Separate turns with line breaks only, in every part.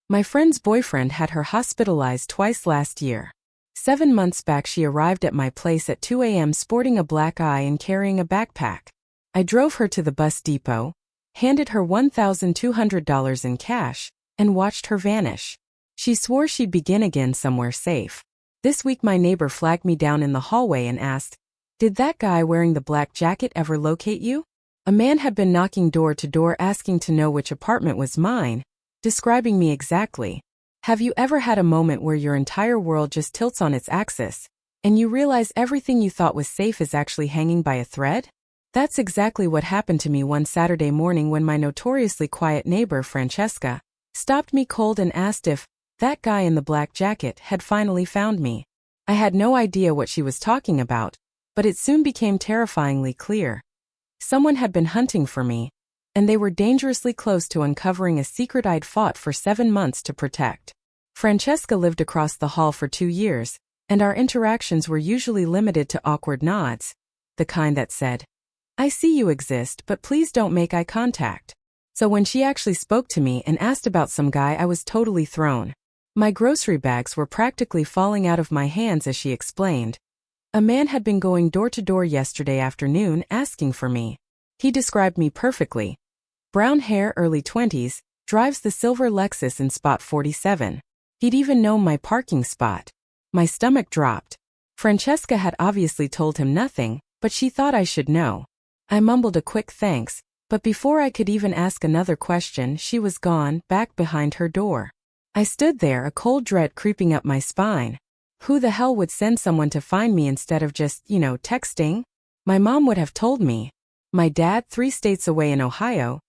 My friend's boyfriend had her hospitalized twice last year. 7 months back she arrived at my place at 2 a.m. sporting a black eye and carrying a backpack. I drove her to the bus depot, handed her $1,200 in cash, and watched her vanish. She swore she'd begin again somewhere safe. This week my neighbor flagged me down in the hallway and asked, "Did that guy wearing the black jacket ever locate you?" A man had been knocking door to door asking to know which apartment was mine, describing me exactly. Have you ever had a moment where your entire world just tilts on its axis, and you realize everything you thought was safe is actually hanging by a thread? That's exactly what happened to me one Saturday morning when my notoriously quiet neighbor Francesca stopped me cold and asked if that guy in the black jacket had finally found me. I had no idea what she was talking about, but it soon became terrifyingly clear. Someone had been hunting for me, and they were dangerously close to uncovering a secret I'd fought for 7 months to protect. Francesca lived across the hall for 2 years, and our interactions were usually limited to awkward nods, the kind that said, "I see you exist, but please don't make eye contact." So when she actually spoke to me and asked about some guy, I was totally thrown. My grocery bags were practically falling out of my hands as she explained. A man had been going door to door yesterday afternoon asking for me. He described me perfectly. Brown hair, early 20s, drives the silver Lexus in spot 47. He'd even known my parking spot. My stomach dropped. Francesca had obviously told him nothing, but she thought I should know. I mumbled a quick thanks, but before I could even ask another question, she was gone, back behind her door. I stood there, a cold dread creeping up my spine. Who the hell would send someone to find me instead of just, texting? My mom would have told me. My dad, 3 states away in Ohio,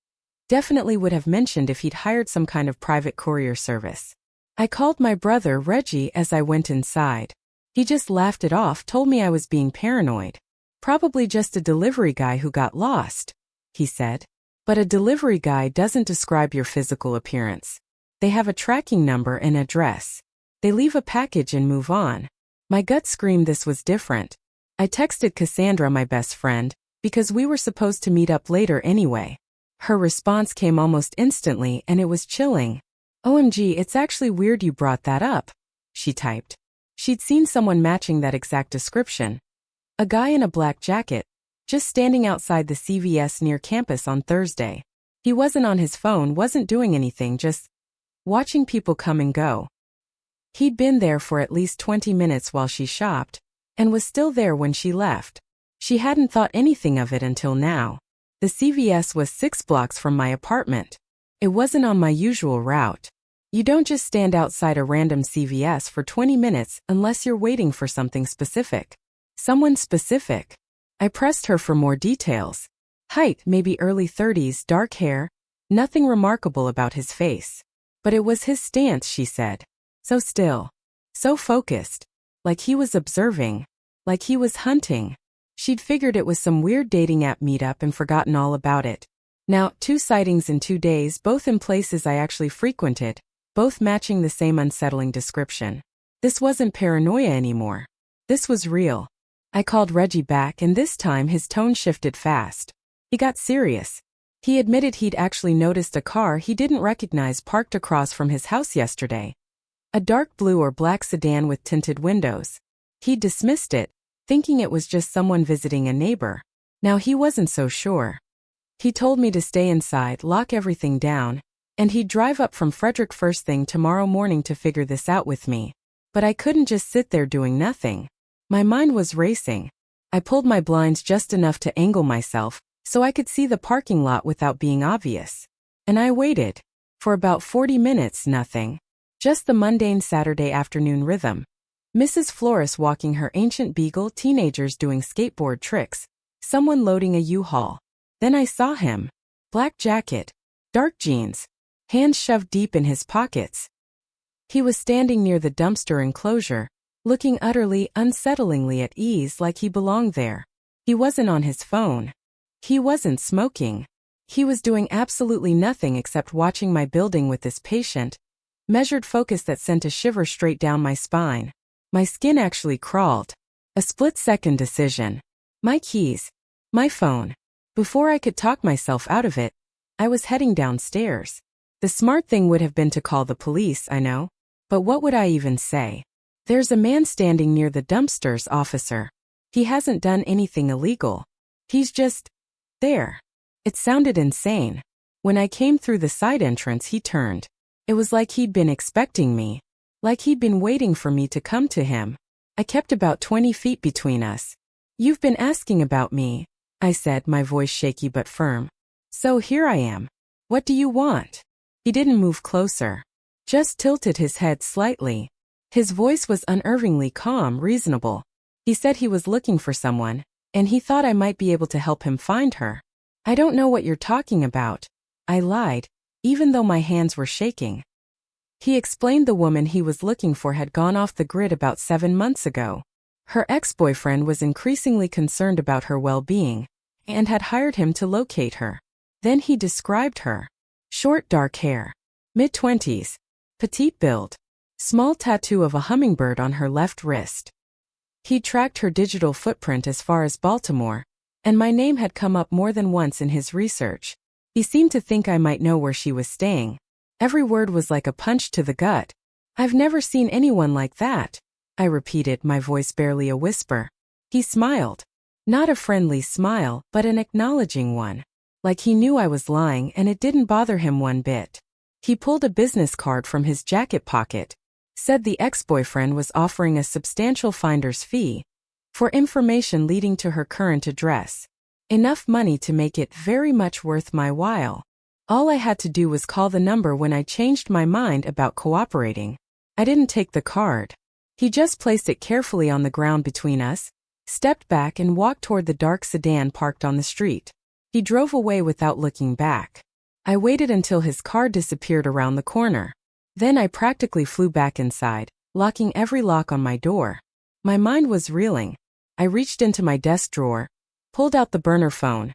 definitely would have mentioned if he'd hired some kind of private courier service. I called my brother, Reggie, as I went inside. He just laughed it off, told me I was being paranoid. "Probably just a delivery guy who got lost," he said. But a delivery guy doesn't describe your physical appearance. They have a tracking number and address. They leave a package and move on. My gut screamed this was different. I texted Cassandra, my best friend, because we were supposed to meet up later anyway. Her response came almost instantly and it was chilling. "OMG, it's actually weird you brought that up," she typed. She'd seen someone matching that exact description. A guy in a black jacket, just standing outside the CVS near campus on Thursday. He wasn't on his phone, wasn't doing anything, just watching people come and go. He'd been there for at least 20 minutes while she shopped, and was still there when she left. She hadn't thought anything of it until now. The CVS was 6 blocks from my apartment. It wasn't on my usual route. You don't just stand outside a random CVS for 20 minutes unless you're waiting for something specific. Someone specific. I pressed her for more details. Height, maybe early 30s, dark hair. Nothing remarkable about his face. But it was his stance, she said. So still. So focused. Like he was observing. Like he was hunting. She'd figured it was some weird dating app meetup and forgotten all about it. Now, 2 sightings in 2 days, both in places I actually frequented, both matching the same unsettling description. This wasn't paranoia anymore. This was real. I called Reggie back and this time his tone shifted fast. He got serious. He admitted he'd actually noticed a car he didn't recognize parked across from his house yesterday. A dark blue or black sedan with tinted windows. He'd dismissed it, thinking it was just someone visiting a neighbor. Now he wasn't so sure. He told me to stay inside, lock everything down, and he'd drive up from Frederick first thing tomorrow morning to figure this out with me. But I couldn't just sit there doing nothing. My mind was racing. I pulled my blinds just enough to angle myself so I could see the parking lot without being obvious. And I waited. For about 40 minutes, nothing. Just the mundane Saturday afternoon rhythm. Mrs. Flores walking her ancient beagle, teenagers doing skateboard tricks, someone loading a U-Haul. Then I saw him. Black jacket, dark jeans, hands shoved deep in his pockets. He was standing near the dumpster enclosure, looking utterly, unsettlingly at ease like he belonged there. He wasn't on his phone. He wasn't smoking. He was doing absolutely nothing except watching my building with this patient, measured focus that sent a shiver straight down my spine. My skin actually crawled. A split-second decision. My keys. My phone. Before I could talk myself out of it, I was heading downstairs. The smart thing would have been to call the police, I know. But what would I even say? There's a man standing near the dumpsters, officer. He hasn't done anything illegal. He's just there. It sounded insane. When I came through the side entrance, he turned. It was like he'd been expecting me. Like he'd been waiting for me to come to him. I kept about 20 feet between us. You've been asking about me, I said, my voice shaky but firm. So here I am. What do you want? He didn't move closer. Just tilted his head slightly. His voice was unnervingly calm, reasonable. He said he was looking for someone, and he thought I might be able to help him find her. I don't know what you're talking about. I lied, even though my hands were shaking. He explained the woman he was looking for had gone off the grid about 7 months ago. Her ex-boyfriend was increasingly concerned about her well-being, and had hired him to locate her. Then he described her. Short dark hair. Mid-20s. Petite build. Small tattoo of a hummingbird on her left wrist. He tracked her digital footprint as far as Baltimore, and my name had come up more than once in his research. He seemed to think I might know where she was staying. Every word was like a punch to the gut. I've never seen anyone like that, I repeated, my voice barely a whisper. He smiled. Not a friendly smile, but an acknowledging one. Like he knew I was lying and it didn't bother him one bit. He pulled a business card from his jacket pocket, said the ex-boyfriend was offering a substantial finder's fee for information leading to her current address. Enough money to make it very much worth my while. All I had to do was call the number when I changed my mind about cooperating. I didn't take the card. He just placed it carefully on the ground between us, stepped back and walked toward the dark sedan parked on the street. He drove away without looking back. I waited until his car disappeared around the corner. Then I practically flew back inside, locking every lock on my door. My mind was reeling. I reached into my desk drawer, pulled out the burner phone.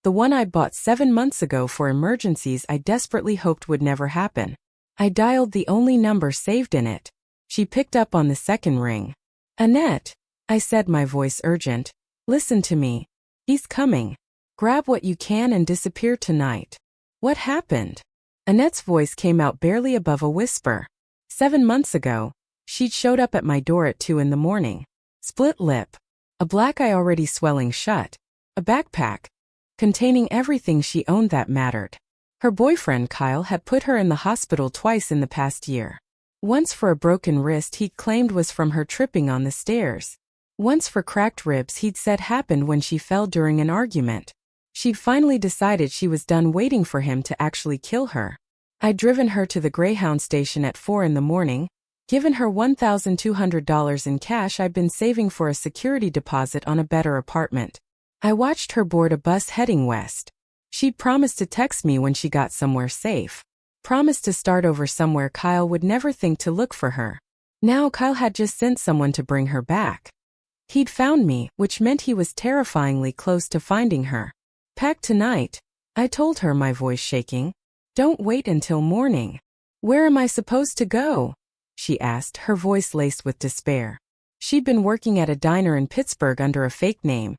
The one I bought 7 months ago for emergencies I desperately hoped would never happen. I dialed the only number saved in it. She picked up on the second ring. Annette, I said, my voice urgent. Listen to me. He's coming. Grab what you can and disappear tonight. What happened? Annette's voice came out barely above a whisper. 7 months ago, she'd showed up at my door at 2 a.m. Split lip. A black eye already swelling shut. A backpack containing everything she owned that mattered. Her boyfriend Kyle had put her in the hospital twice in the past year. Once for a broken wrist he'd claimed was from her tripping on the stairs. Once for cracked ribs he'd said happened when she fell during an argument. She'd finally decided she was done waiting for him to actually kill her. I'd driven her to the Greyhound station at 4 a.m, given her $1,200 in cash I'd been saving for a security deposit on a better apartment. I watched her board a bus heading west. She'd promised to text me when she got somewhere safe. Promised to start over somewhere Kyle would never think to look for her. Now Kyle had just sent someone to bring her back. He'd found me, which meant he was terrifyingly close to finding her. Pack tonight, I told her, my voice shaking. Don't wait until morning. Where am I supposed to go? She asked, her voice laced with despair. She'd been working at a diner in Pittsburgh under a fake name,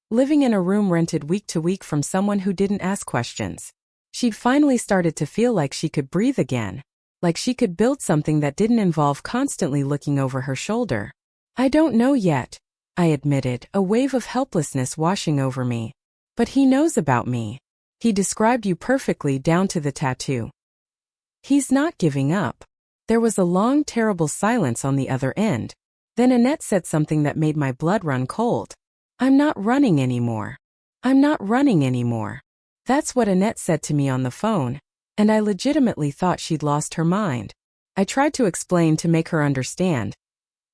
living in a room rented week to week from someone who didn't ask questions. She'd finally started to feel like she could breathe again, like she could build something that didn't involve constantly looking over her shoulder. I don't know yet, I admitted, a wave of helplessness washing over me. But he knows about me. He described you perfectly down to the tattoo. He's not giving up. There was a long, terrible silence on the other end. Then Annette said something that made my blood run cold. I'm not running anymore. I'm not running anymore. That's what Annette said to me on the phone, and I legitimately thought she'd lost her mind. I tried to explain to make her understand.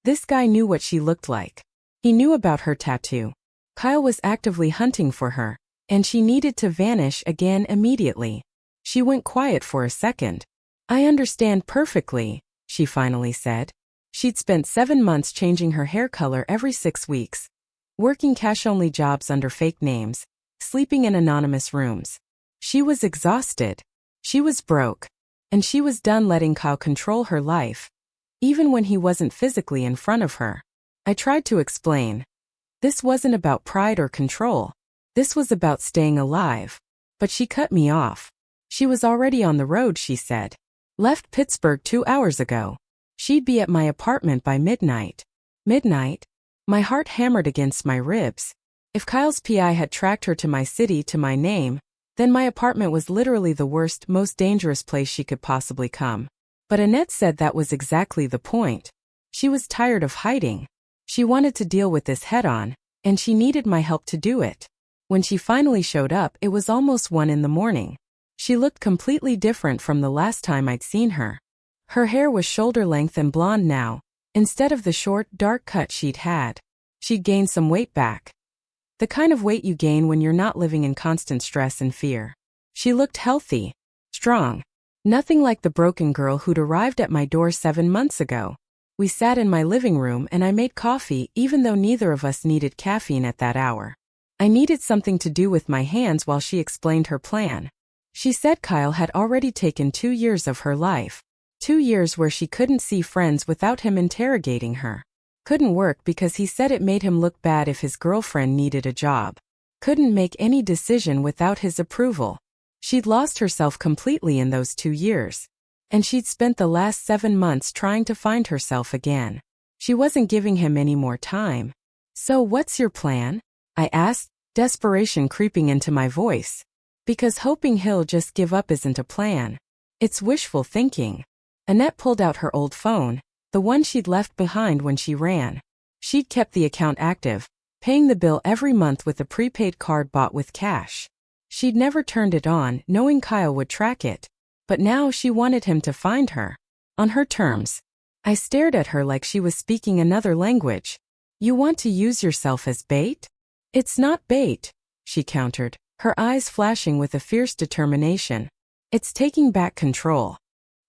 This guy knew what she looked like. He knew about her tattoo. Kyle was actively hunting for her, and she needed to vanish again immediately. She went quiet for a second. I understand perfectly, she finally said. She'd spent 7 months changing her hair color every 6 weeks, working cash-only jobs under fake names, sleeping in anonymous rooms. She was exhausted. She was broke. And she was done letting Kyle control her life, even when he wasn't physically in front of her. I tried to explain. This wasn't about pride or control. This was about staying alive. But she cut me off. She was already on the road, she said. Left Pittsburgh 2 hours ago. She'd be at my apartment by midnight. Midnight? My heart hammered against my ribs. If Kyle's PI had tracked her to my city to my name, then my apartment was literally the worst, most dangerous place she could possibly come. But Annette said that was exactly the point. She was tired of hiding. She wanted to deal with this head-on, and she needed my help to do it. When she finally showed up, it was almost 1 in the morning. She looked completely different from the last time I'd seen her. Her hair was shoulder-length and blonde now, instead of the short, dark cut she'd had. She'd gained some weight back. The kind of weight you gain when you're not living in constant stress and fear. She looked healthy, strong. Nothing like the broken girl who'd arrived at my door 7 months ago. We sat in my living room and I made coffee even though neither of us needed caffeine at that hour. I needed something to do with my hands while she explained her plan. She said Kyle had already taken 2 years of her life. 2 years where she couldn't see friends without him interrogating her. Couldn't work because he said it made him look bad if his girlfriend needed a job. Couldn't make any decision without his approval. She'd lost herself completely in those 2 years. And she'd spent the last 7 months trying to find herself again. She wasn't giving him any more time. So what's your plan? I asked, desperation creeping into my voice. Because hoping he'll just give up isn't a plan. It's wishful thinking. Annette pulled out her old phone, the one she'd left behind when she ran. She'd kept the account active, paying the bill every month with a prepaid card bought with cash. She'd never turned it on, knowing Kyle would track it. But now she wanted him to find her. On her terms. I stared at her like she was speaking another language. You want to use yourself as bait? It's not bait, she countered, her eyes flashing with a fierce determination. It's taking back control.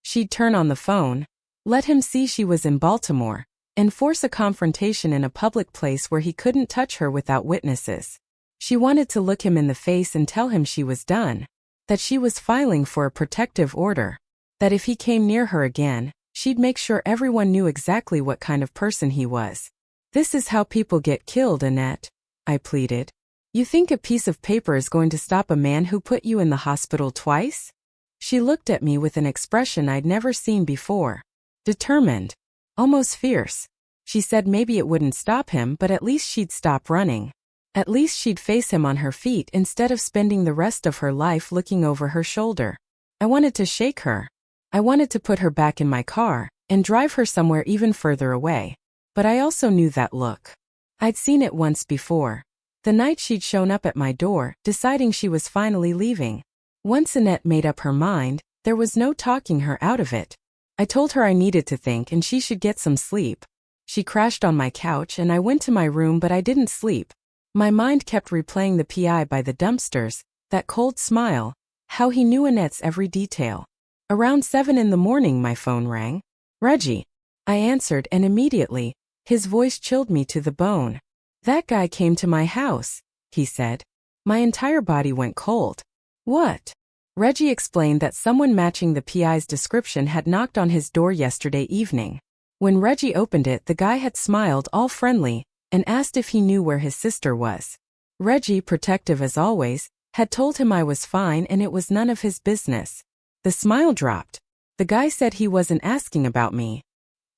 She'd turn on the phone, let him see she was in Baltimore, and force a confrontation in a public place where he couldn't touch her without witnesses. She wanted to look him in the face and tell him she was done, that she was filing for a protective order, that if he came near her again, she'd make sure everyone knew exactly what kind of person he was. This is how people get killed, Annette, I pleaded. You think a piece of paper is going to stop a man who put you in the hospital twice? She looked at me with an expression I'd never seen before. Determined. Almost fierce. She said maybe it wouldn't stop him, but at least she'd stop running. At least she'd face him on her feet instead of spending the rest of her life looking over her shoulder. I wanted to shake her. I wanted to put her back in my car and drive her somewhere even further away. But I also knew that look. I'd seen it once before. The night she'd shown up at my door, deciding she was finally leaving. Once Annette made up her mind, there was no talking her out of it. I told her I needed to think and she should get some sleep. She crashed on my couch and I went to my room, but I didn't sleep. My mind kept replaying the PI by the dumpsters, that cold smile, how he knew Annette's every detail. Around 7 in the morning my phone rang. Reggie. I answered and immediately, his voice chilled me to the bone. That guy came to my house, he said. My entire body went cold. What? Reggie explained that someone matching the PI's description had knocked on his door yesterday evening. When Reggie opened it, the guy had smiled all friendly and asked if he knew where his sister was. Reggie, protective as always, had told him I was fine and it was none of his business. The smile dropped. The guy said he wasn't asking about me.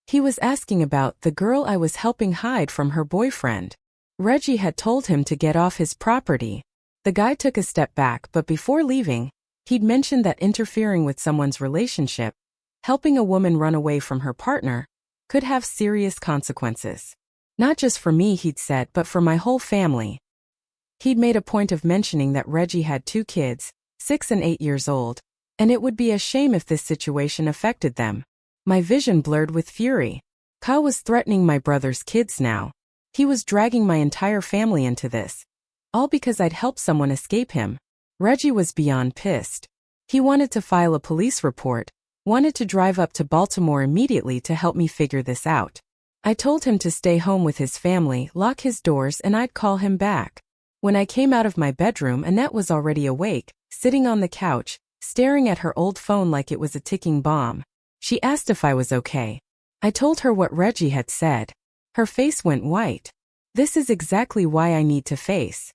He was asking about the girl I was helping hide from her boyfriend. Reggie had told him to get off his property. The guy took a step back, but before leaving, he'd mentioned that interfering with someone's relationship, helping a woman run away from her partner, could have serious consequences. Not just for me, he'd said, but for my whole family. He'd made a point of mentioning that Reggie had 2 kids, 6 and 8 years old, and it would be a shame if this situation affected them. My vision blurred with fury. Kyle was threatening my brother's kids now. He was dragging my entire family into this. All because I'd helped someone escape him. Reggie was beyond pissed. He wanted to file a police report, wanted to drive up to Baltimore immediately to help me figure this out. I told him to stay home with his family, lock his doors, and I'd call him back. When I came out of my bedroom, Annette was already awake, sitting on the couch, staring at her old phone like it was a ticking bomb. She asked if I was okay. I told her what Reggie had said. Her face went white. This is exactly why I need to face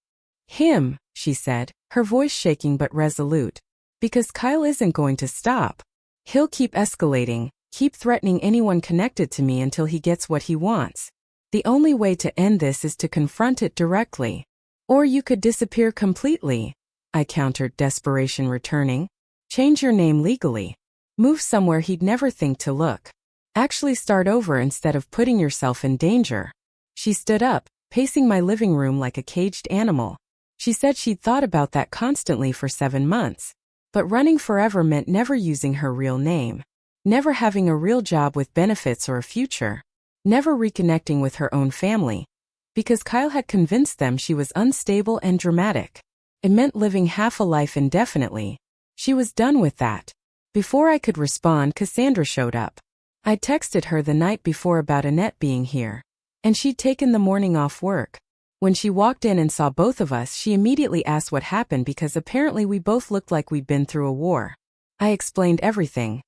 him, she said, her voice shaking but resolute. Because Kyle isn't going to stop. He'll keep escalating, keep threatening anyone connected to me until he gets what he wants. The only way to end this is to confront it directly. Or you could disappear completely, I countered, desperation returning. Change your name legally. Move somewhere he'd never think to look. Actually start over instead of putting yourself in danger. She stood up, pacing my living room like a caged animal. She said she'd thought about that constantly for 7 months. But running forever meant never using her real name. Never having a real job with benefits or a future. Never reconnecting with her own family. Because Kyle had convinced them she was unstable and dramatic. It meant living half a life indefinitely. She was done with that. Before I could respond, Cassandra showed up. I texted her the night before about Annette being here. And she'd taken the morning off work. When she walked in and saw both of us, she immediately asked what happened because apparently we both looked like we'd been through a war. I explained everything.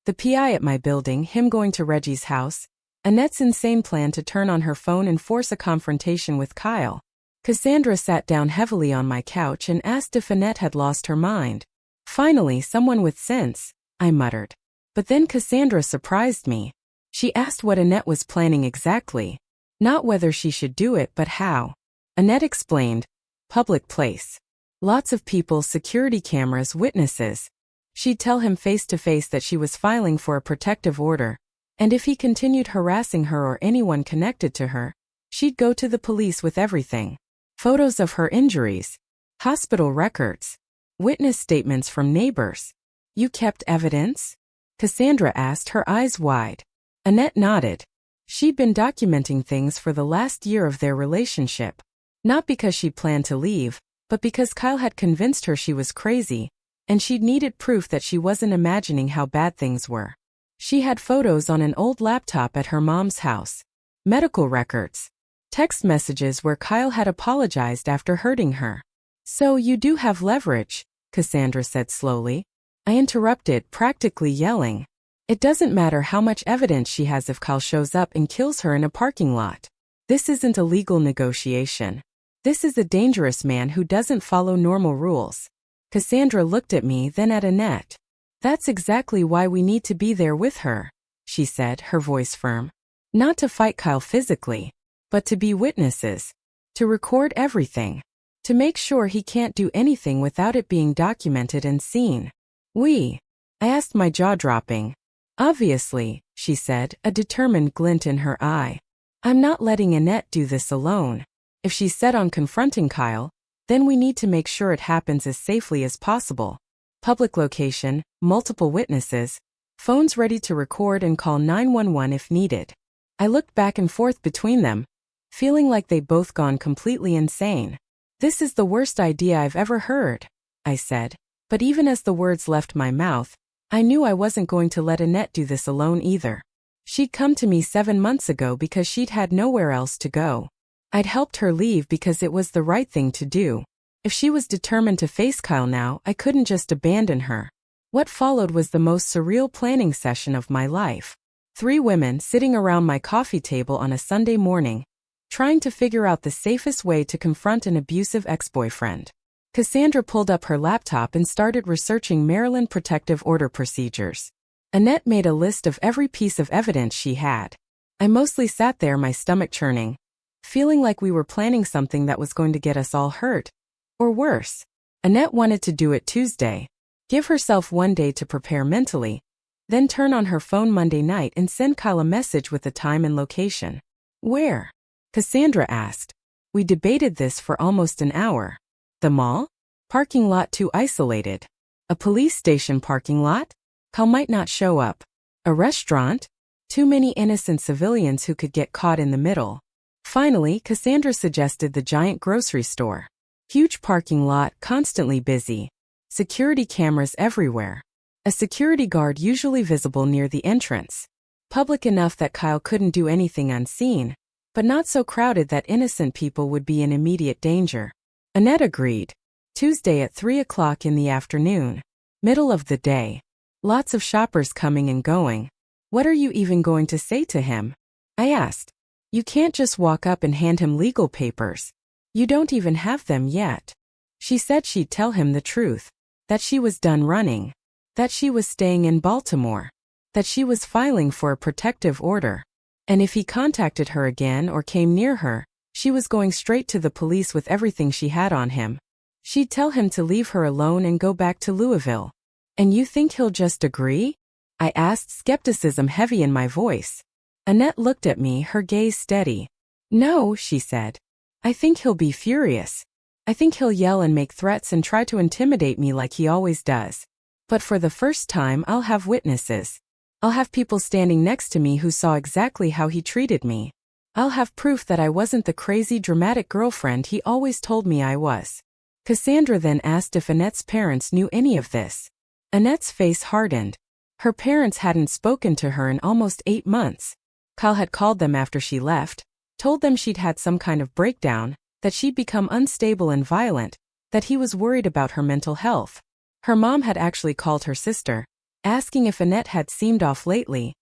The PI at my building, him going to Reggie's house, Annette's insane plan to turn on her phone and force a confrontation with Kyle. Cassandra sat down heavily on my couch and asked if Annette had lost her mind. Finally, someone with sense, I muttered. But then Cassandra surprised me. She asked what Annette was planning exactly. Not whether she should do it, but how. Annette explained. Public place. Lots of people, security cameras, witnesses. She'd tell him face to face that she was filing for a protective order. And if he continued harassing her or anyone connected to her, she'd go to the police with everything. Photos of her injuries. Hospital records. Witness statements from neighbors. You kept evidence? Cassandra asked, her eyes wide. Annette nodded. She'd been documenting things for the last year of their relationship. Not because she planned to leave, but because Kyle had convinced her she was crazy, and she'd needed proof that she wasn't imagining how bad things were. She had photos on an old laptop at her mom's house. Medical records. Text messages where Kyle had apologized after hurting her. So you do have leverage, Cassandra said slowly. I interrupted, practically yelling. It doesn't matter how much evidence she has if Kyle shows up and kills her in a parking lot. This isn't a legal negotiation. This is a dangerous man who doesn't follow normal rules. Cassandra looked at me, then at Annette. That's exactly why we need to be there with her, she said, her voice firm. Not to fight Kyle physically, but to be witnesses. To record everything. To make sure he can't do anything without it being documented and seen. I asked, my jaw dropping. Obviously, she said, a determined glint in her eye. I'm not letting Annette do this alone. If she's set on confronting Kyle, then we need to make sure it happens as safely as possible. Public location, multiple witnesses, phones ready to record and call 911 if needed. I looked back and forth between them, feeling like they'd both gone completely insane. This is the worst idea I've ever heard, I said, but even as the words left my mouth, I knew I wasn't going to let Annette do this alone either. She'd come to me 7 months ago because she'd had nowhere else to go. I'd helped her leave because it was the right thing to do. If she was determined to face Kyle now, I couldn't just abandon her. What followed was the most surreal planning session of my life. 3 women sitting around my coffee table on a Sunday morning, trying to figure out the safest way to confront an abusive ex-boyfriend. Cassandra pulled up her laptop and started researching Maryland protective order procedures. Annette made a list of every piece of evidence she had. I mostly sat there, my stomach churning, feeling like we were planning something that was going to get us all hurt. Or worse. Annette wanted to do it Tuesday. Give herself 1 day to prepare mentally, then turn on her phone Monday night and send Kyle a message with the time and location. Where? Cassandra asked. We debated this for almost an hour. The mall? Parking lot too isolated. A police station parking lot? Kyle might not show up. A restaurant? Too many innocent civilians who could get caught in the middle. Finally, Cassandra suggested the giant grocery store. Huge parking lot, constantly busy. Security cameras everywhere. A security guard usually visible near the entrance. Public enough that Kyle couldn't do anything unseen, but not so crowded that innocent people would be in immediate danger. Annette agreed. Tuesday at 3 o'clock in the afternoon. Middle of the day. Lots of shoppers coming and going. What are you even going to say to him? I asked. You can't just walk up and hand him legal papers. You don't even have them yet. She said she'd tell him the truth. that she was done running, that she was staying in Baltimore, that she was filing for a protective order, and if he contacted her again or came near her, she was going straight to the police with everything she had on him. She'd tell him to leave her alone and go back to Louisville. And you think he'll just agree? I asked, skepticism heavy in my voice. Annette looked at me, her gaze steady. No, she said. I think he'll be furious. I think he'll yell and make threats and try to intimidate me like he always does. But for the first time, I'll have witnesses. I'll have people standing next to me who saw exactly how he treated me. I'll have proof that I wasn't the crazy, dramatic girlfriend he always told me I was. Cassandra then asked if Annette's parents knew any of this. Annette's face hardened. Her parents hadn't spoken to her in almost 8 months. Kyle had called them after she left, told them she'd had some kind of breakdown, that she'd become unstable and violent, that he was worried about her mental health. Her mom had actually called her sister, asking if Annette had seemed off lately,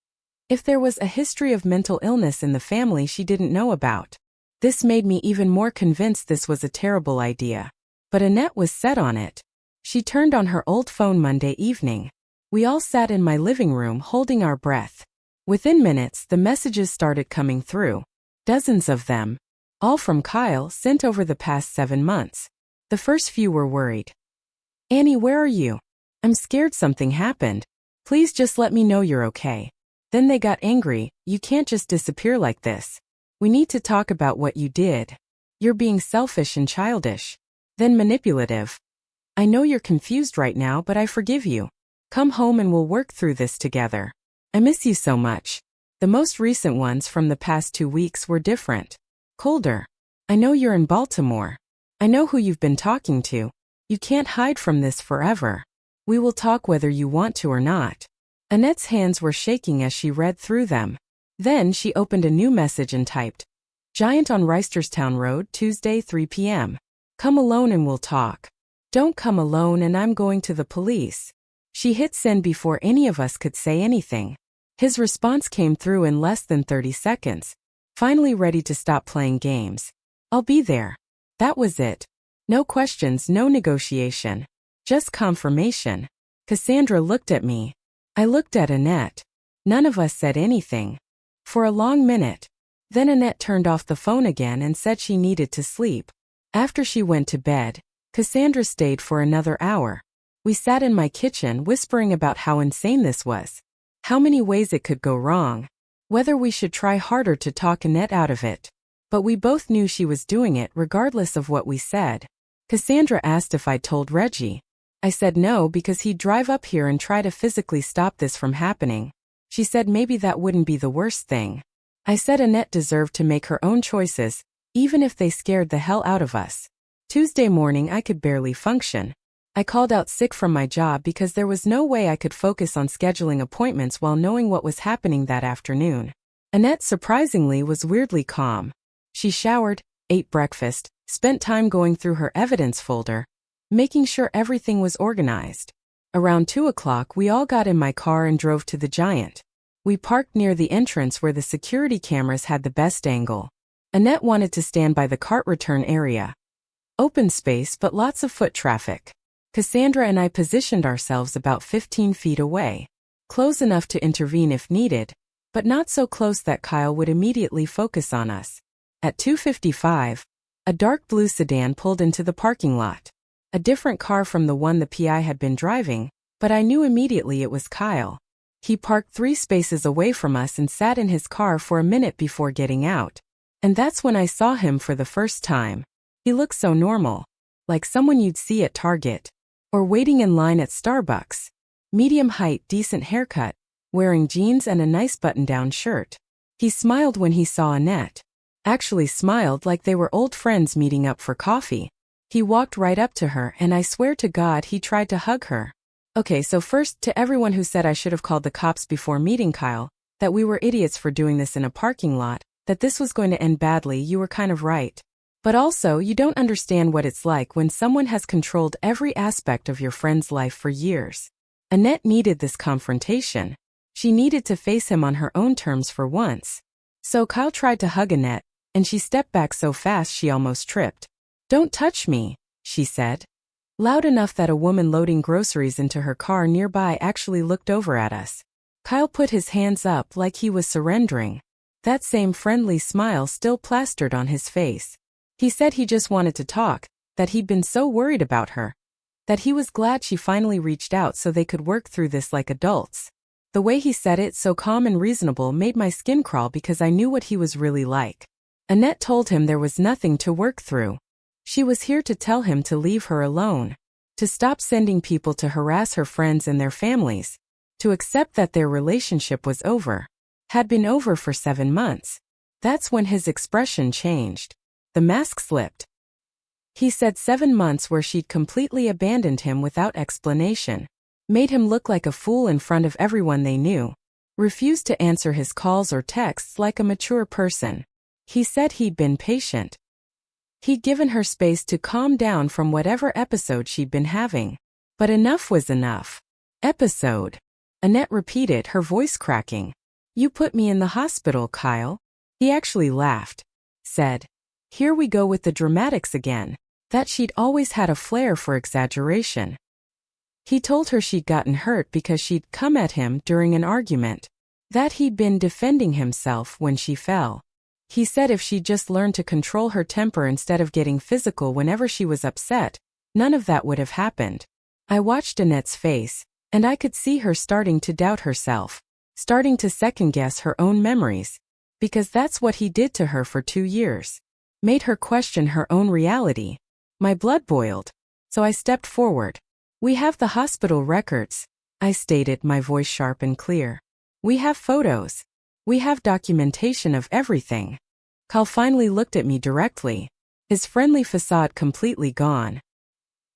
if there was a history of mental illness in the family she didn't know about. This made me even more convinced this was a terrible idea. But Annette was set on it. She turned on her old phone Monday evening. We all sat in my living room holding our breath. Within minutes, the messages started coming through. Dozens of them. All from Kyle, sent over the past 7 months. The first few were worried. Annie, where are you? I'm scared something happened. Please just let me know you're okay. Then they got angry. You can't just disappear like this. We need to talk about what you did. You're being selfish and childish. Then manipulative. I know you're confused right now, but I forgive you. Come home and we'll work through this together. I miss you so much. The most recent ones from the past 2 weeks were different. Colder. I know you're in Baltimore. I know who you've been talking to. You can't hide from this forever. We will talk whether you want to or not. Annette's hands were shaking as she read through them. Then she opened a new message and typed, Giant on Reisterstown Road, Tuesday 3 p.m. Come alone and we'll talk. Don't come alone and I'm going to the police. She hit send before any of us could say anything. His response came through in less than 30 seconds. Finally ready to stop playing games. I'll be there. That was it. No questions, no negotiation. Just confirmation. Cassandra looked at me. I looked at Annette. None of us said anything. For a long minute. Then Annette turned off the phone again and said she needed to sleep. After she went to bed, Cassandra stayed for another hour. We sat in my kitchen whispering about how insane this was. How many ways it could go wrong. Whether we should try harder to talk Annette out of it. But we both knew she was doing it regardless of what we said. Cassandra asked if I'd told Reggie. I said no because he'd drive up here and try to physically stop this from happening. She said maybe that wouldn't be the worst thing. I said Annette deserved to make her own choices, even if they scared the hell out of us. Tuesday morning I could barely function. I called out sick from my job because there was no way I could focus on scheduling appointments while knowing what was happening that afternoon. Annette surprisingly was weirdly calm. She showered, ate breakfast, spent time going through her evidence folder, making sure everything was organized. Around 2 o'clock we all got in my car and drove to the Giant. We parked near the entrance where the security cameras had the best angle. Annette wanted to stand by the cart return area. Open space but lots of foot traffic. Cassandra and I positioned ourselves about 15 feet away. Close enough to intervene if needed, but not so close that Kyle would immediately focus on us. At 2:55, a dark blue sedan pulled into the parking lot. A different car from the one the PI had been driving, but I knew immediately it was Kyle. He parked 3 spaces away from us and sat in his car for a minute before getting out. And that's when I saw him for the first time. He looked so normal. Like someone you'd see at Target. Or waiting in line at Starbucks. Medium height, decent haircut, wearing jeans and a nice button-down shirt. He smiled when he saw Annette. Actually smiled like they were old friends meeting up for coffee. He walked right up to her and I swear to God he tried to hug her. Okay, so first, to everyone who said I should have called the cops before meeting Kyle, that we were idiots for doing this in a parking lot, that this was going to end badly, you were kind of right. But also, you don't understand what it's like when someone has controlled every aspect of your friend's life for years. Annette needed this confrontation. She needed to face him on her own terms for once. So Kyle tried to hug Annette, and she stepped back so fast she almost tripped. Don't touch me, she said. Loud enough that a woman loading groceries into her car nearby actually looked over at us. Kyle put his hands up like he was surrendering. That same friendly smile still plastered on his face. He said he just wanted to talk, that he'd been so worried about her, that he was glad she finally reached out so they could work through this like adults. The way he said it, so calm and reasonable, made my skin crawl because I knew what he was really like. Annette told him there was nothing to work through. She was here to tell him to leave her alone, to stop sending people to harass her friends and their families, to accept that their relationship was over, had been over for 7 months. That's when his expression changed. The mask slipped. He said 7 months where she'd completely abandoned him without explanation, made him look like a fool in front of everyone they knew, refused to answer his calls or texts like a mature person. He said he'd been patient. He'd given her space to calm down from whatever episode she'd been having. But enough was enough. Episode. Annette repeated, her voice cracking. You put me in the hospital, Kyle. He actually laughed. Said, here we go with the dramatics again. That she'd always had a flair for exaggeration. He told her she'd gotten hurt because she'd come at him during an argument. That he'd been defending himself when she fell. He said if she'd just learned to control her temper instead of getting physical whenever she was upset, none of that would have happened. I watched Annette's face, and I could see her starting to doubt herself, starting to second-guess her own memories, because that's what he did to her for 2 years. Made her question her own reality. My blood boiled, so I stepped forward. We have the hospital records, I stated, my voice sharp and clear. We have photos. We have documentation of everything. Kyle finally looked at me directly, his friendly facade completely gone.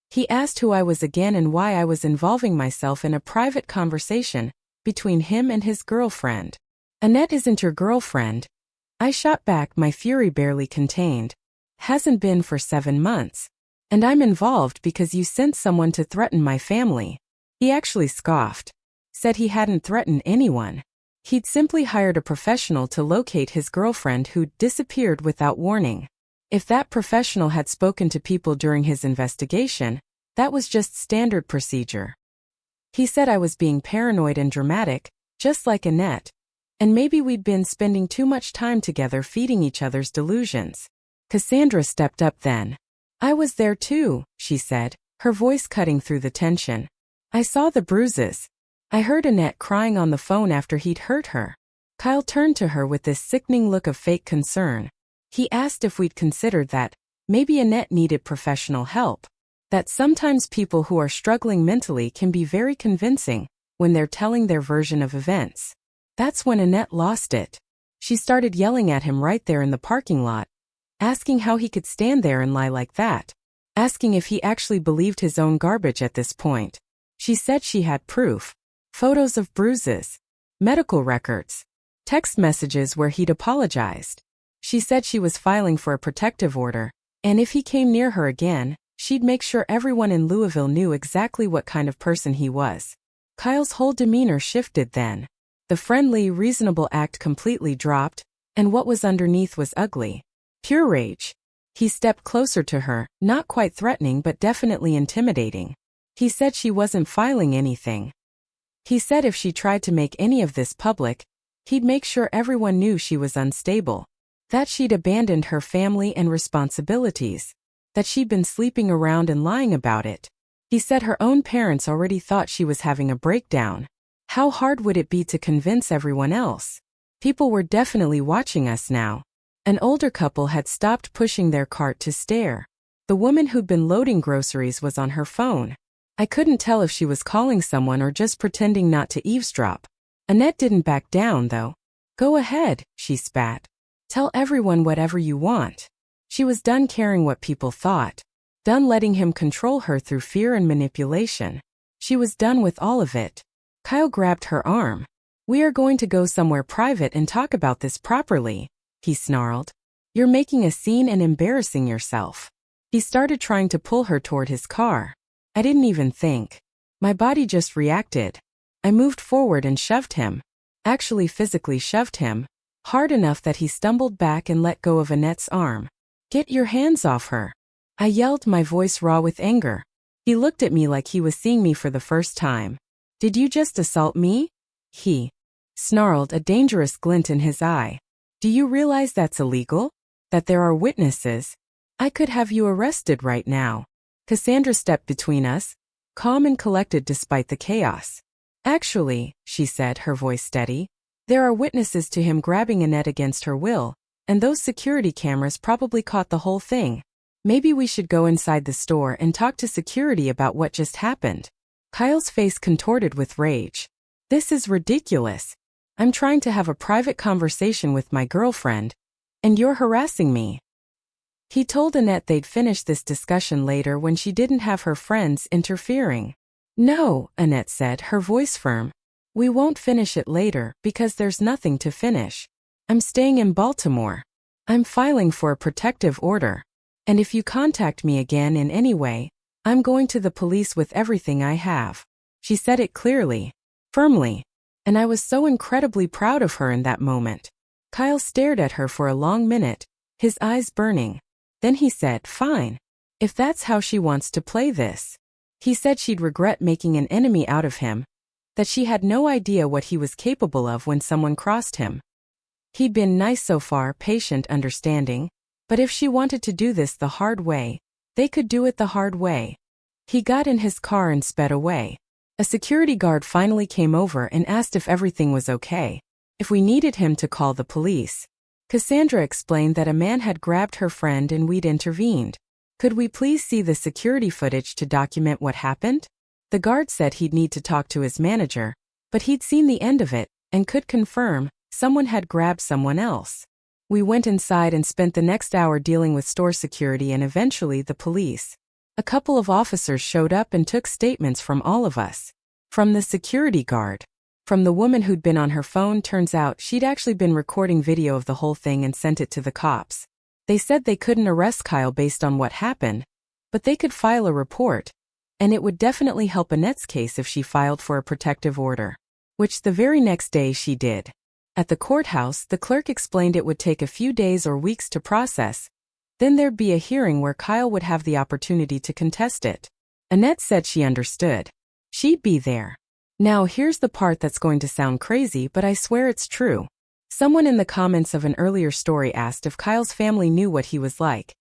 He asked who I was again and why I was involving myself in a private conversation between him and his girlfriend. Annette isn't your girlfriend. I shot back, my fury barely contained. Hasn't been for 7 months. And I'm involved because you sent someone to threaten my family. He actually scoffed. Said he hadn't threatened anyone. He'd simply hired a professional to locate his girlfriend who'd disappeared without warning. If that professional had spoken to people during his investigation, that was just standard procedure. He said I was being paranoid and dramatic, just like Annette. And maybe we'd been spending too much time together feeding each other's delusions. Cassandra stepped up then. I was there too, she said, her voice cutting through the tension. I saw the bruises. I heard Annette crying on the phone after he'd hurt her. Kyle turned to her with this sickening look of fake concern. He asked if we'd considered that maybe Annette needed professional help. That sometimes people who are struggling mentally can be very convincing when they're telling their version of events. That's when Annette lost it. She started yelling at him right there in the parking lot, asking how he could stand there and lie like that, asking if he actually believed his own garbage at this point. She said she had proof. Photos of bruises, medical records, text messages where he'd apologized. She said she was filing for a protective order, and if he came near her again, she'd make sure everyone in Louisville knew exactly what kind of person he was. Kyle's whole demeanor shifted then. The friendly, reasonable act completely dropped, and what was underneath was ugly. Pure rage. He stepped closer to her, not quite threatening but definitely intimidating. He said she wasn't filing anything. He said if she tried to make any of this public, he'd make sure everyone knew she was unstable, that she'd abandoned her family and responsibilities, that she'd been sleeping around and lying about it. He said her own parents already thought she was having a breakdown. How hard would it be to convince everyone else? People were definitely watching us now. An older couple had stopped pushing their cart to stare. The woman who'd been loading groceries was on her phone. I couldn't tell if she was calling someone or just pretending not to eavesdrop. Annette didn't back down, though. Go ahead, she spat. Tell everyone whatever you want. She was done caring what people thought. Done letting him control her through fear and manipulation. She was done with all of it. Kyle grabbed her arm. We are going to go somewhere private and talk about this properly, he snarled. You're making a scene and embarrassing yourself. He started trying to pull her toward his car. I didn't even think. My body just reacted. I moved forward and shoved him. Actually physically shoved him. Hard enough that he stumbled back and let go of Annette's arm. Get your hands off her. I yelled, my voice raw with anger. He looked at me like he was seeing me for the first time. Did you just assault me? He snarled, a dangerous glint in his eye. Do you realize that's illegal? That there are witnesses? I could have you arrested right now. Cassandra stepped between us, calm and collected despite the chaos. Actually, she said, her voice steady, there are witnesses to him grabbing Annette against her will, and those security cameras probably caught the whole thing. Maybe we should go inside the store and talk to security about what just happened. Kyle's face contorted with rage. This is ridiculous. I'm trying to have a private conversation with my girlfriend, and you're harassing me. He told Annette they'd finish this discussion later when she didn't have her friends interfering. No, Annette said, her voice firm. We won't finish it later because there's nothing to finish. I'm staying in Baltimore. I'm filing for a protective order. And if you contact me again in any way, I'm going to the police with everything I have. She said it clearly, firmly, and I was so incredibly proud of her in that moment. Kyle stared at her for a long minute, his eyes burning. Then he said, fine. If that's how she wants to play this. He said she'd regret making an enemy out of him, that she had no idea what he was capable of when someone crossed him. He'd been nice so far, patient, understanding, but if she wanted to do this the hard way, they could do it the hard way. He got in his car and sped away. A security guard finally came over and asked if everything was okay, if we needed him to call the police. Cassandra explained that a man had grabbed her friend and we'd intervened. Could we please see the security footage to document what happened? The guard said he'd need to talk to his manager, but he'd seen the end of it and could confirm someone had grabbed someone else. We went inside and spent the next hour dealing with store security and eventually the police. A couple of officers showed up and took statements from all of us. From the security guard. From the woman who'd been on her phone. Turns out she'd actually been recording video of the whole thing and sent it to the cops. They said they couldn't arrest Kyle based on what happened, but they could file a report, and it would definitely help Annette's case if she filed for a protective order, which the very next day she did. At the courthouse, the clerk explained it would take a few days or weeks to process. Then there'd be a hearing where Kyle would have the opportunity to contest it. Annette said she understood. She'd be there. Now here's the part that's going to sound crazy, but I swear it's true. Someone in the comments of an earlier story asked if Kyle's family knew what he was like.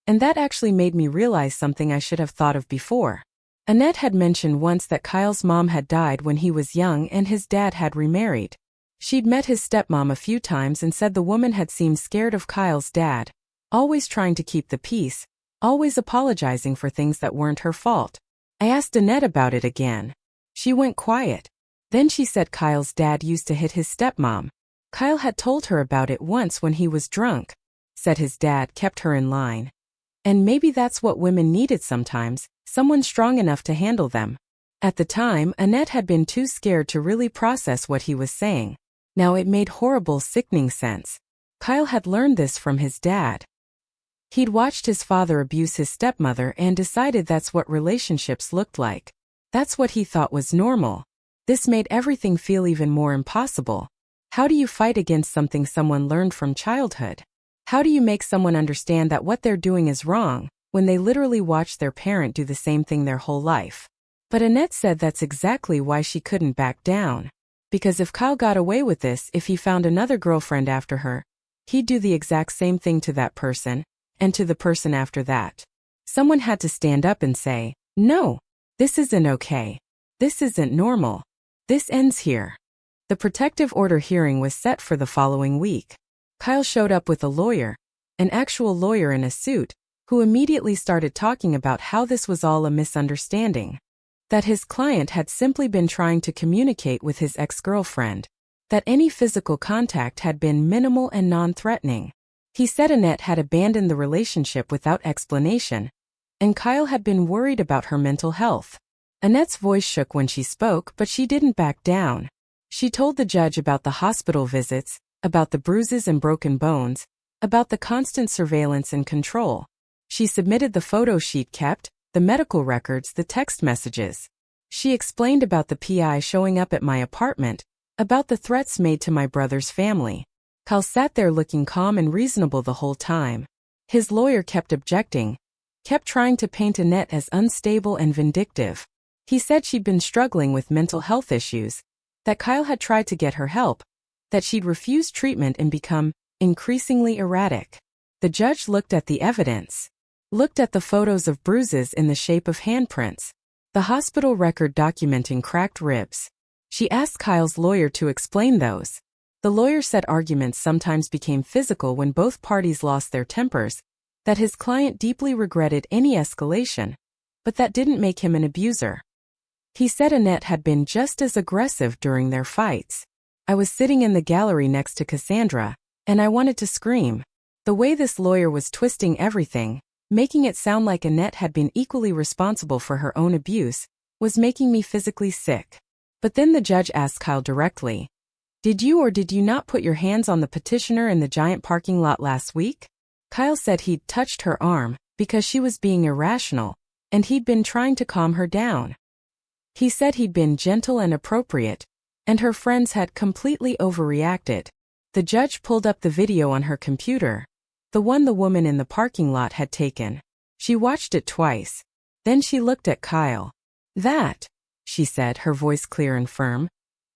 And that actually made me realize something I should have thought of before. Annette had mentioned once that Kyle's mom had died when he was young and his dad had remarried. She'd met his stepmom a few times and said the woman had seemed scared of Kyle's dad, always trying to keep the peace, always apologizing for things that weren't her fault. I asked Annette about it again. She went quiet. Then she said Kyle's dad used to hit his stepmom. Kyle had told her about it once when he was drunk. Said his dad kept her in line. And maybe that's what women needed sometimes, someone strong enough to handle them. At the time, Annette had been too scared to really process what he was saying. Now it made horrible, sickening sense. Kyle had learned this from his dad. He'd watched his father abuse his stepmother and decided that's what relationships looked like. That's what he thought was normal. This made everything feel even more impossible. How do you fight against something someone learned from childhood? How do you make someone understand that what they're doing is wrong, when they literally watched their parent do the same thing their whole life? But Annette said that's exactly why she couldn't back down. Because if Kyle got away with this, if he found another girlfriend after her, he'd do the exact same thing to that person, and to the person after that. Someone had to stand up and say, no, this isn't okay. This isn't normal. This ends here. The protective order hearing was set for the following week. Kyle showed up with a lawyer, an actual lawyer in a suit, who immediately started talking about how this was all a misunderstanding. That his client had simply been trying to communicate with his ex-girlfriend. That any physical contact had been minimal and non-threatening. He said Annette had abandoned the relationship without explanation, and Kyle had been worried about her mental health. Annette's voice shook when she spoke, but she didn't back down. She told the judge about the hospital visits, about the bruises and broken bones, about the constant surveillance and control. She submitted the photos she'd kept, the medical records, the text messages. She explained about the PI showing up at my apartment, about the threats made to my brother's family. Kyle sat there looking calm and reasonable the whole time. His lawyer kept objecting. kept trying to paint Annette as unstable and vindictive. He said she'd been struggling with mental health issues, that Kyle had tried to get her help, that she'd refused treatment and become increasingly erratic. The judge looked at the evidence, looked at the photos of bruises in the shape of handprints, the hospital record documenting cracked ribs. She asked Kyle's lawyer to explain those. The lawyer said arguments sometimes became physical when both parties lost their tempers, that his client deeply regretted any escalation, but that didn't make him an abuser. He said Annette had been just as aggressive during their fights. I was sitting in the gallery next to Cassandra, and I wanted to scream. The way this lawyer was twisting everything, making it sound like Annette had been equally responsible for her own abuse, was making me physically sick. But then the judge asked Kyle directly, "Did you or did you not put your hands on the petitioner in the giant parking lot last week?" Kyle said he'd touched her arm because she was being irrational, and he'd been trying to calm her down. He said he'd been gentle and appropriate, and her friends had completely overreacted. The judge pulled up the video on her computer, the one the woman in the parking lot had taken. She watched it twice. Then she looked at Kyle. "That," she said, her voice clear and firm,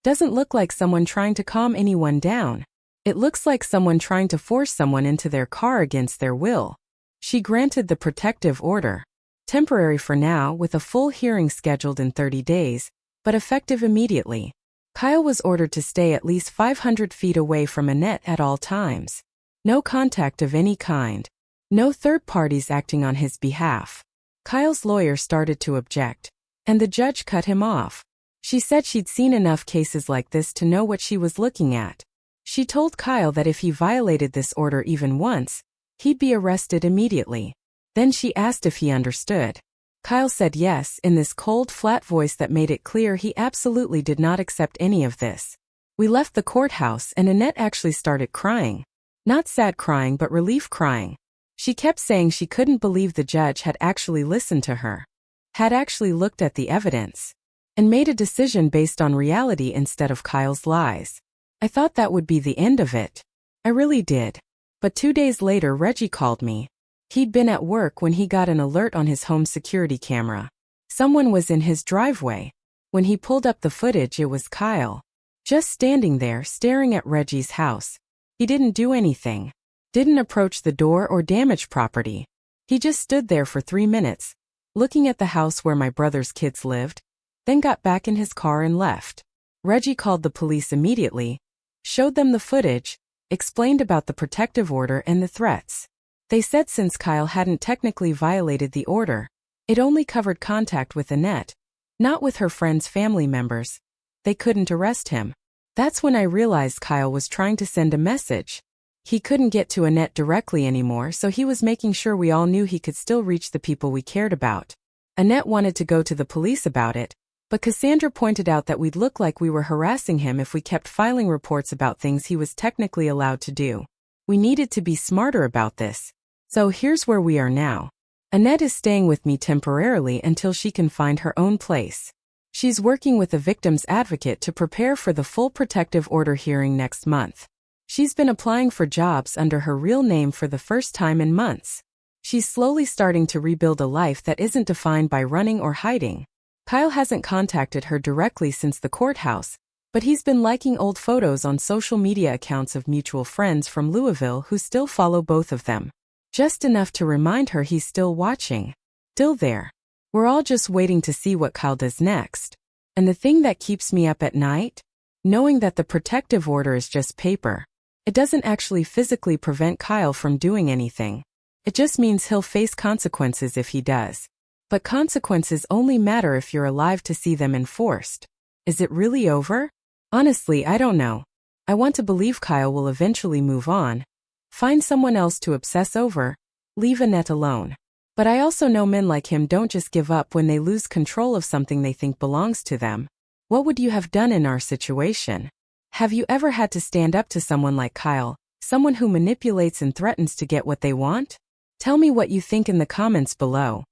"doesn't look like someone trying to calm anyone down. It looks like someone trying to force someone into their car against their will." She granted the protective order, temporary for now with a full hearing scheduled in 30 days, but effective immediately. Kyle was ordered to stay at least 500 feet away from Annette at all times. No contact of any kind. No third parties acting on his behalf. Kyle's lawyer started to object, and the judge cut him off. She said she'd seen enough cases like this to know what she was looking at. She told Kyle that if he violated this order even once, he'd be arrested immediately. Then she asked if he understood. Kyle said yes in this cold, flat voice that made it clear he absolutely did not accept any of this. We left the courthouse and Annette actually started crying. Not sad crying but relief crying. She kept saying she couldn't believe the judge had actually listened to her, had actually looked at the evidence, and made a decision based on reality instead of Kyle's lies. I thought that would be the end of it. I really did. But 2 days later Reggie called me. He'd been at work when he got an alert on his home security camera. Someone was in his driveway. When he pulled up the footage, it was Kyle, just standing there staring at Reggie's house. He didn't do anything. Didn't approach the door or damage property. He just stood there for 3 minutes, looking at the house where my brother's kids lived, then got back in his car and left. Reggie called the police immediately, showed them the footage, explained about the protective order and the threats. They said since Kyle hadn't technically violated the order, it only covered contact with Annette, not with her friends' family members, they couldn't arrest him. That's when I realized Kyle was trying to send a message. He couldn't get to Annette directly anymore, so he was making sure we all knew he could still reach the people we cared about. Annette wanted to go to the police about it, but Cassandra pointed out that we'd look like we were harassing him if we kept filing reports about things he was technically allowed to do. We needed to be smarter about this. So here's where we are now. Annette is staying with me temporarily until she can find her own place. She's working with a victim's advocate to prepare for the full protective order hearing next month. She's been applying for jobs under her real name for the first time in months. She's slowly starting to rebuild a life that isn't defined by running or hiding. Kyle hasn't contacted her directly since the courthouse, but he's been liking old photos on social media accounts of mutual friends from Louisville who still follow both of them. Just enough to remind her he's still watching. Still there. We're all just waiting to see what Kyle does next. And the thing that keeps me up at night? Knowing that the protective order is just paper. It doesn't actually physically prevent Kyle from doing anything. It just means he'll face consequences if he does. But consequences only matter if you're alive to see them enforced. Is it really over? Honestly, I don't know. I want to believe Kyle will eventually move on. Find someone else to obsess over, leave Annette alone. But I also know men like him don't just give up when they lose control of something they think belongs to them. What would you have done in our situation? Have you ever had to stand up to someone like Kyle, someone who manipulates and threatens to get what they want? Tell me what you think in the comments below.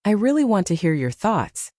I really want to hear your thoughts.